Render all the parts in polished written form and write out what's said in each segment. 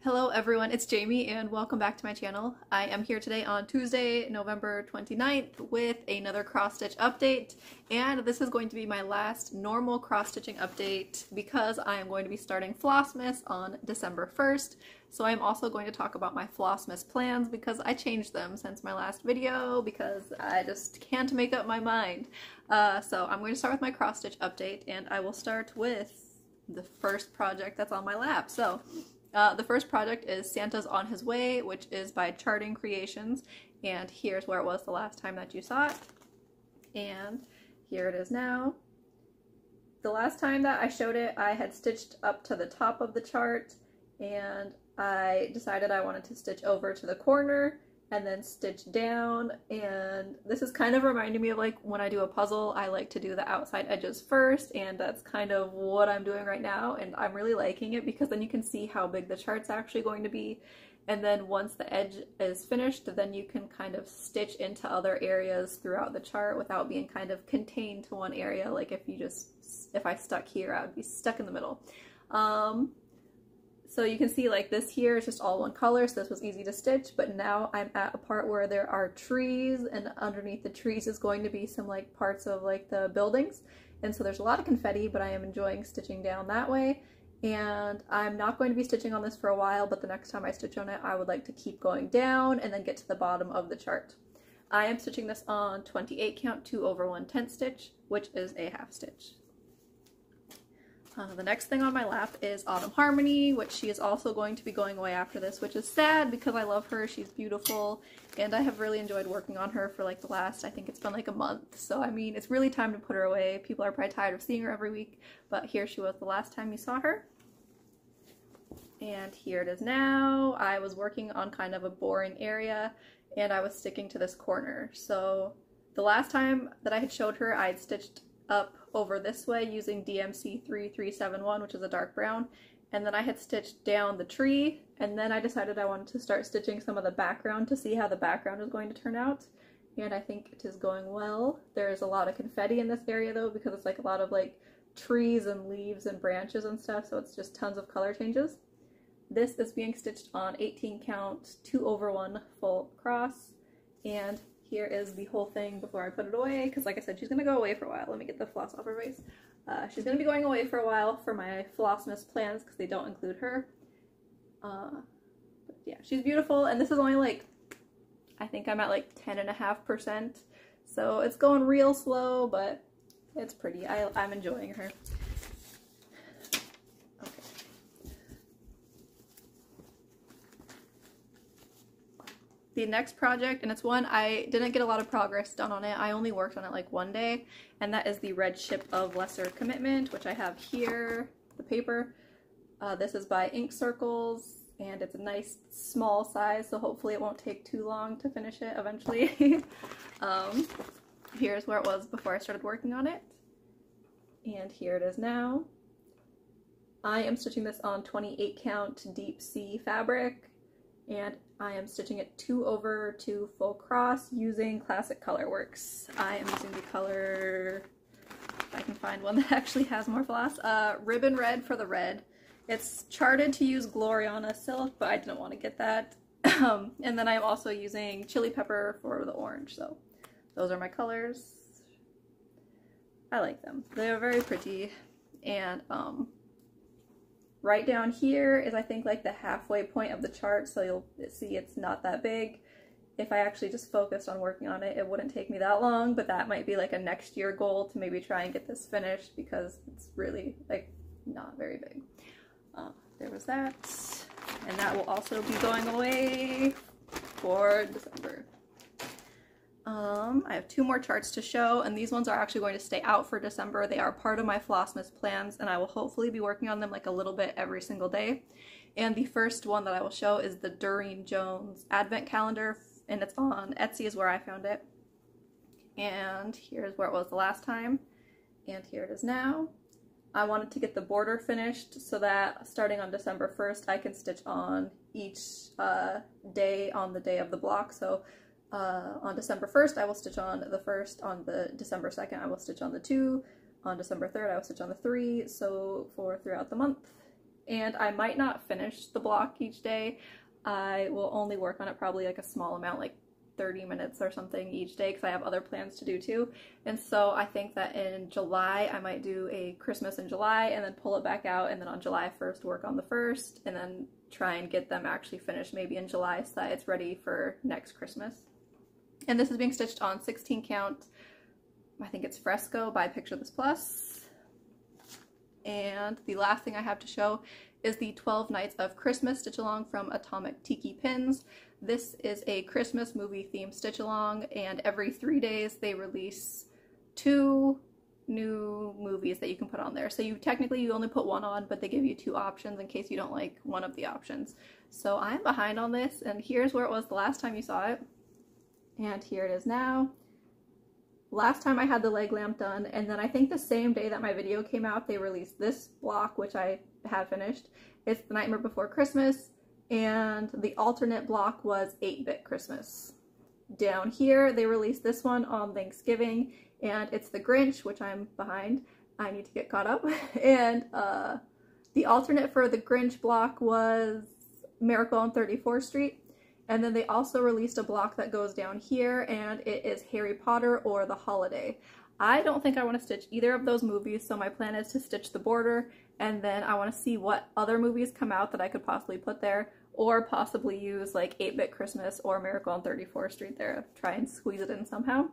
Hello everyone, it's Jamie and welcome back to my channel. I am here today on Tuesday, November 29th with another cross-stitch update, and this is going to be my last normal cross-stitching update because I am going to be starting Flossmas on December 1st. So I'm also going to talk about my Flossmas plans because I changed them since my last video because I just can't make up my mind. So I'm going to start with my cross-stitch update, and I will start with the first project that's on my lap. So the first project is Santa's on His Way, which is by Charting Creations, and here's where it was the last time that you saw it, and here it is now. The last time that I showed it, I had stitched up to the top of the chart, and I decided I wanted to stitch over to the corner and then stitch down, and this is kind of reminding me of like when I do a puzzle, I like to do the outside edges first, and that's kind of what I'm doing right now, and I'm really liking it because then you can see how big the chart's actually going to be, and then once the edge is finished, then you can kind of stitch into other areas throughout the chart without being kind of contained to one area. Like if I stuck here, I would be stuck in the middle. So you can see like this here is just all one color, so this was easy to stitch, but now I'm at a part where there are trees, and underneath the trees is going to be some like parts of like the buildings, and so there's a lot of confetti, but I am enjoying stitching down that way, and I'm not going to be stitching on this for a while, but the next time I stitch on it I would like to keep going down and then get to the bottom of the chart. I am stitching this on 28 count 2 over 1/10 stitch, which is a half stitch. The next thing on my lap is Autumn Harmony, which she is also going to be going away after this, which is sad because I love her, she's beautiful, and I have really enjoyed working on her for like the last, I think it's been like a month, so I mean it's really time to put her away. People are probably tired of seeing her every week, but here she was the last time you saw her. And here it is now. I was working on kind of a boring area, and I was sticking to this corner. So the last time that I had showed her, I had stitched up over this way using DMC 3371, which is a dark brown, and then I had stitched down the tree, and then I decided I wanted to start stitching some of the background to see how the background is going to turn out, and I think it is going well. There's a lot of confetti in this area though because it's like a lot of like trees and leaves and branches and stuff, so it's just tons of color changes. This is being stitched on 18 count 2 over 1 full cross, and here is the whole thing before I put it away, because like I said, she's going to go away for a while. Let me get the floss off her face. She's going to be going away for a while for my Flossmas plans because they don't include her. But yeah, she's beautiful, and this is only like, I think I'm at like 10.5%, so it's going real slow, but it's pretty. I'm enjoying her. The next project, and it's one I didn't get a lot of progress done on it, I only worked on it like one day, and that is the Red Ship of Lesser Commitment, which I have here, the paper. This is by Ink Circles, and it's a nice small size, so hopefully it won't take too long to finish it eventually. Here's where it was before I started working on it, and here it is now. I am stitching this on 28 count deep sea fabric, and I am stitching it 2 over 2 full cross using Classic Color Works. I am using the color, if I can find one that actually has more floss, Ribbon Red for the red. It's charted to use Gloriana Silk, but I didn't want to get that. And then I'm also using Chili Pepper for the orange, so those are my colors. I like them. They're very pretty, and right down here is I think like the halfway point of the chart, so you'll see it's not that big. If I actually just focused on working on it, it wouldn't take me that long, but that might be like a next year goal to maybe try and get this finished because it's really like not very big. There was that, and that will also be going away for December. I have 2 more charts to show, and these ones are actually going to stay out for December. They are part of my Flossmas plans, and I will hopefully be working on them like a little bit every single day. And the first one that I will show is the Doreen Jones Advent Calendar, and it's on Etsy is where I found it. And here's where it was the last time, and here it is now. I wanted to get the border finished so that starting on December 1st I can stitch on each day on the day of the block. So on December 1st I will stitch on the 1st, on the December 2nd I will stitch on the 2, on December 3rd I will stitch on the 3, so for throughout the month. and I might not finish the block each day. I will only work on it probably like a small amount, like 30 minutes or something each day, because I have other plans to do too. And so I think that in July I might do a Christmas in July and then pull it back out, and then on July 1st work on the first, and then try and get them actually finished maybe in July so that it's ready for next Christmas. And this is being stitched on 16 count, I think it's Fresco by Picture This Plus. And the last thing I have to show is the 12 Nights of Christmas stitch along from Atomic Tiki Pins. This is a Christmas movie themed stitch along, and every 3 days they release 2 new movies that you can put on there. So you only put one on, but they give you 2 options in case you don't like one of the options. So I'm behind on this, and here's where it was the last time you saw it, and here it is now. Last time I had the leg lamp done, and then I think the same day that my video came out they released this block, which I have finished. It's The Nightmare Before Christmas, and the alternate block was 8-Bit Christmas. Down here they released this one on Thanksgiving, and it's The Grinch, which I'm behind. I need to get caught up. And the alternate for the Grinch block was Miracle on 34th Street. And then they also released a block that goes down here, and it is Harry Potter or The Holiday. I don't think I want to stitch either of those movies, so my plan is to stitch the border, and then I want to see what other movies come out that I could possibly put there, or possibly use like 8-Bit Christmas or Miracle on 34th Street there, try and squeeze it in somehow.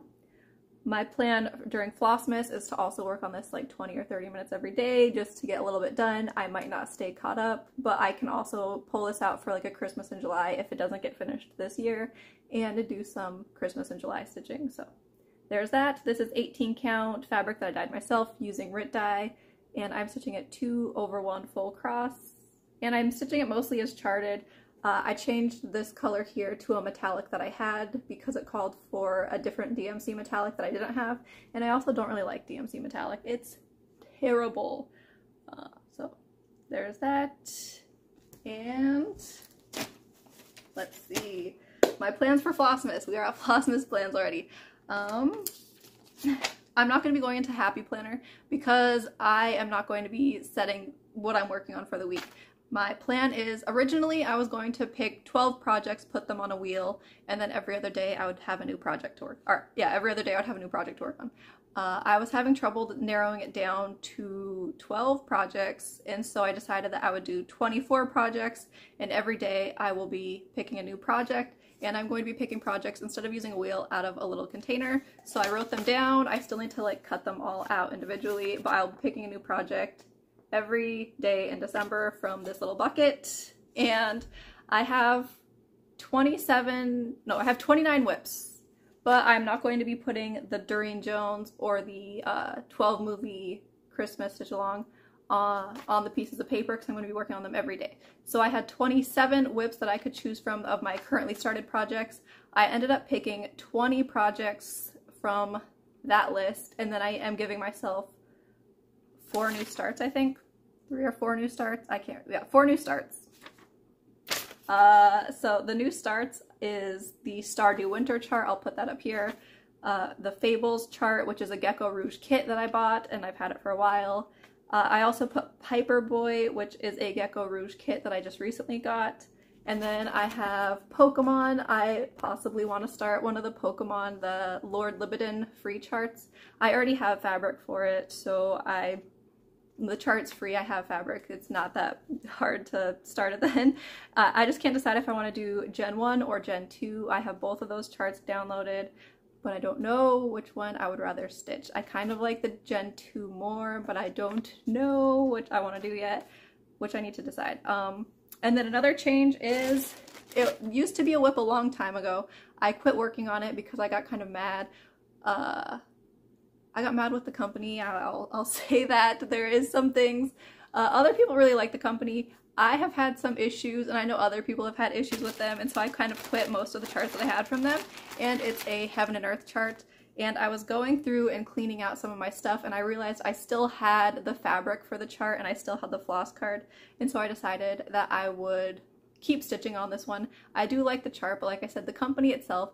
My plan during Flossmas is to also work on this like 20 or 30 minutes every day just to get a little bit done. I might not stay caught up, but I can also pull this out for like a Christmas in July if it doesn't get finished this year, and to do some Christmas in July stitching. So there's that. This is 18 count fabric that I dyed myself using Rit dye, and I'm stitching it 2/1 full cross, and I'm stitching it mostly as charted. I changed this color here to a metallic that I had because it called for a different DMC metallic that I didn't have, and I also don't really like DMC metallic. It's terrible. So there's that, and let's see. My plans for Flossmas. We are at Flossmas plans already. I'm not going to be going into Happy Planner because I am not going to be setting what I'm working on for the week. My plan is, originally I was going to pick 12 projects, put them on a wheel, and then every other day I would have a new project to work, every other day I would have a new project to work on. I was having trouble narrowing it down to 12 projects, and so I decided that I would do 24 projects, and every day I will be picking a new project, and I'm going to be picking projects instead of using a wheel out of a little container. So I wrote them down. I still need to like cut them all out individually, but I'll be picking a new project every day in December from this little bucket. And I have 29 whips, but I'm not going to be putting the Doreen Jones or the 12 movie Christmas stitch along on the pieces of paper because I'm going to be working on them every day. So I had 27 whips that I could choose from of my currently started projects. I ended up picking 20 projects from that list, and then I am giving myself 4 new starts, I think. 3 or 4 new starts. 4 new starts. So the new starts is the Stardew Winter chart. I'll put that up here. The Fables chart, which is a Gecko Rouge kit that I bought, and I've had it for a while. I also put Piper Boy, which is a Gecko Rouge kit that I just recently got. And then I have Pokemon. I possibly want to start one of the Pokemon, the Lord Libidin free charts. I already have fabric for it, so the chart's free, I have fabric. It's not that hard to start it then. I just can't decide if I want to do Gen 1 or Gen 2. I have both of those charts downloaded, but I don't know which one I would rather stitch. I kind of like the Gen 2 more, but I don't know which I want to do yet, which I need to decide. And then another change is, it used to be a whip a long time ago. I quit working on it because I got kind of mad. I got mad with the company. I'll say that. There is some things. Other people really like the company. I have had some issues, and I know other people have had issues with them, and so I kind of quit most of the charts that I had from them, and it's a Heaven and Earth chart. And I was going through and cleaning out some of my stuff, and I realized I still had the fabric for the chart, and I still had the floss card, and so I decided that I would keep stitching on this one. I do like the chart, but like I said, the company itself,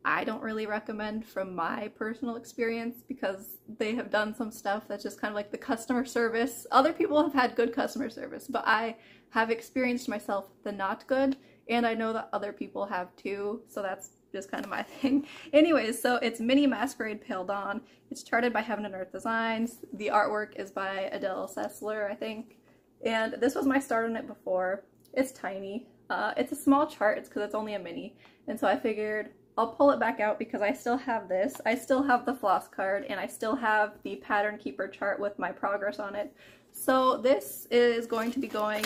I don't really recommend from my personal experience, because they have done some stuff that's just kind of like the customer service. Other people have had good customer service, but I have experienced myself the not good, and I know that other people have too, so that's just kind of my thing. Anyways, so it's Mini Masquerade Pale Dawn. It's charted by Heaven and Earth Designs. The artwork is by Adele Sessler, I think. And this was my start on it before. It's tiny. It's a small chart, it's because it's only a mini. And so I figured I'll pull it back out because I still have this. I still have the floss card, and I still have the Pattern Keeper chart with my progress on it. So this is going to be going,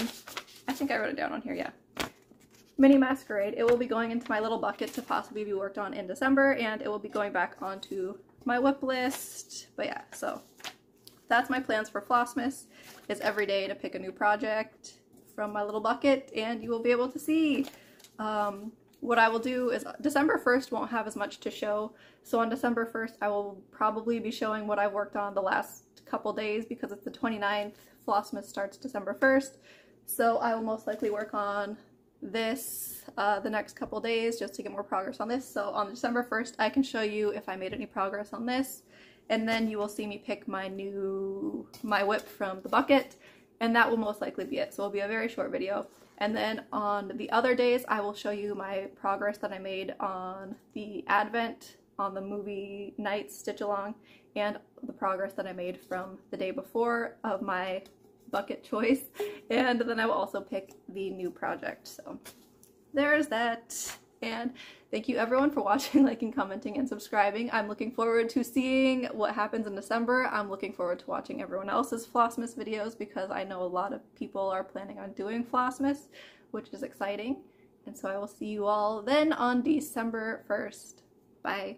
I think I wrote it down on here, yeah. Mini Masquerade. It will be going into my little bucket to possibly be worked on in December, and it will be going back onto my whip list. But yeah, so that's my plans for Flossmas, is every day to pick a new project from my little bucket, and you will be able to see. What I will do is December 1st won't have as much to show, so on December 1st I will probably be showing what I've worked on the last couple days, because it's the 29th. Flossmas starts December 1st, so I will most likely work on this the next couple days just to get more progress on this. So on December 1st I can show you if I made any progress on this, and then you will see me pick my whip from the bucket, and that will most likely be it. So it'll be a very short video. And then on the other days, I will show you my progress that I made on the Advent, on the movie night stitch along, and the progress that I made from the day before of my bucket choice. And then I will also pick the new project. So there's that. And thank you everyone for watching, liking, commenting, and subscribing. I'm looking forward to seeing what happens in December. I'm looking forward to watching everyone else's Flossmas videos, because I know a lot of people are planning on doing Flossmas, which is exciting. And so I will see you all then on December 1st. Bye.